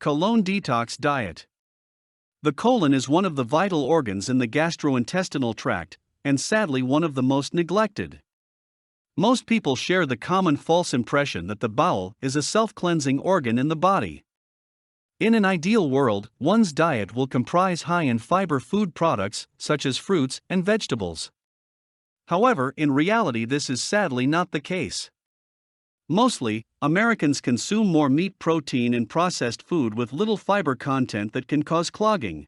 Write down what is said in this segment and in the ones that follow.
Colon detox diet. The colon is one of the vital organs in the gastrointestinal tract, and sadly one of the most neglected. Most people share the common false impression that the bowel is a self-cleansing organ in the body. In an ideal world, one's diet will comprise high in fiber food products, such as fruits and vegetables. However, in reality, this is sadly not the case. Mostly, Americans consume more meat, protein, and processed food with little fiber content that can cause clogging.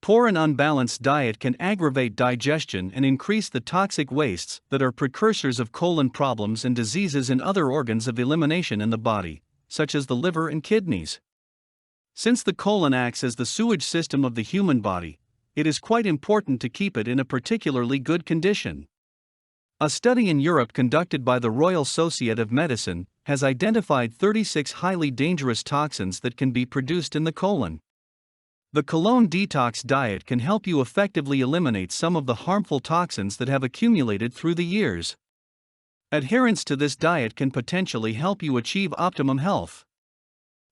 Poor and unbalanced diet can aggravate digestion and increase the toxic wastes that are precursors of colon problems and diseases in other organs of elimination in the body, such as the liver and kidneys. Since the colon acts as the sewage system of the human body, it is quite important to keep it in a particularly good condition. A study in Europe conducted by the Royal Societ of Medicine has identified 36 highly dangerous toxins that can be produced in the colon. The colon detox diet can help you effectively eliminate some of the harmful toxins that have accumulated through the years. Adherence to this diet can potentially help you achieve optimum health.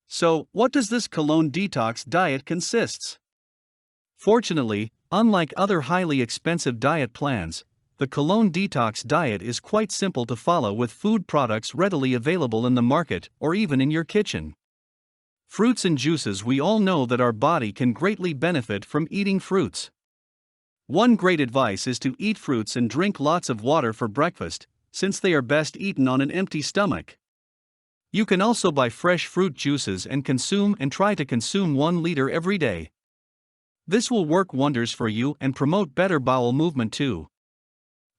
So, what does this colon detox diet consist? Fortunately, unlike other highly expensive diet plans, the colon detox diet is quite simple to follow with food products readily available in the market or even in your kitchen. Fruits and juices. We all know that our body can greatly benefit from eating fruits. One great advice is to eat fruits and drink lots of water for breakfast, since they are best eaten on an empty stomach. You can also buy fresh fruit juices and try to consume 1 liter every day. This will work wonders for you and promote better bowel movement too.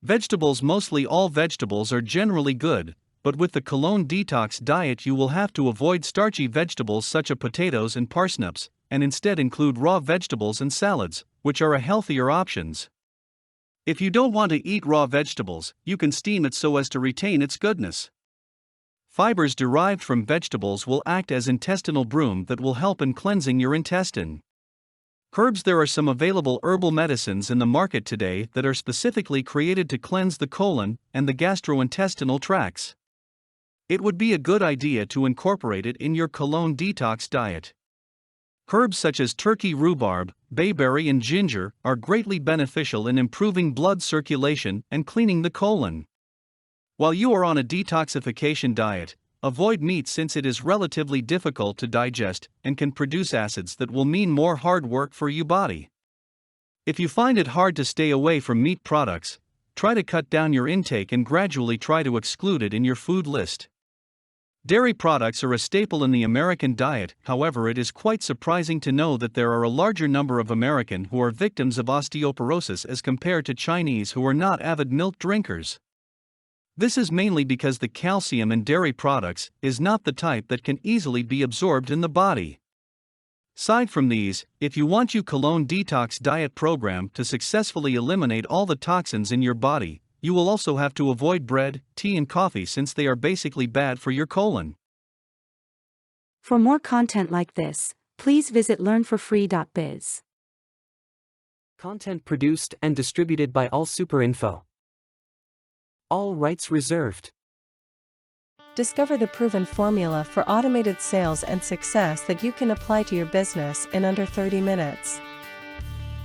Vegetables. Mostly all vegetables are generally good, but with the colon detox diet you will have to avoid starchy vegetables such as potatoes and parsnips, and instead include raw vegetables and salads, which are a healthier options. If you don't want to eat raw vegetables, you can steam it so as to retain its goodness. Fibers derived from vegetables will act as intestinal broom that will help in cleansing your intestine. Herbs. There are some available herbal medicines in the market today that are specifically created to cleanse the colon and the gastrointestinal tracts. It would be a good idea to incorporate it in your colon detox diet. Herbs such as turkey rhubarb, bayberry, and ginger are greatly beneficial in improving blood circulation and cleaning the colon. While you are on a detoxification diet, avoid meat since it is relatively difficult to digest and can produce acids that will mean more hard work for your body. If you find it hard to stay away from meat products, try to cut down your intake and gradually try to exclude it in your food list. Dairy products are a staple in the American diet. However, it is quite surprising to know that there are a larger number of Americans who are victims of osteoporosis as compared to Chinese who are not avid milk drinkers. This is mainly because the calcium in dairy products is not the type that can easily be absorbed in the body. Aside from these, if you want your colon detox diet program to successfully eliminate all the toxins in your body, you will also have to avoid bread, tea, and coffee since they are basically bad for your colon. For more content like this, please visit learnforfree.biz. Content produced and distributed by AllSuperInfo. All rights reserved. Discover the proven formula for automated sales and success that you can apply to your business in under 30 minutes.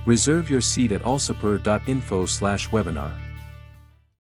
Reserve your seat at allsuper.info/webinar.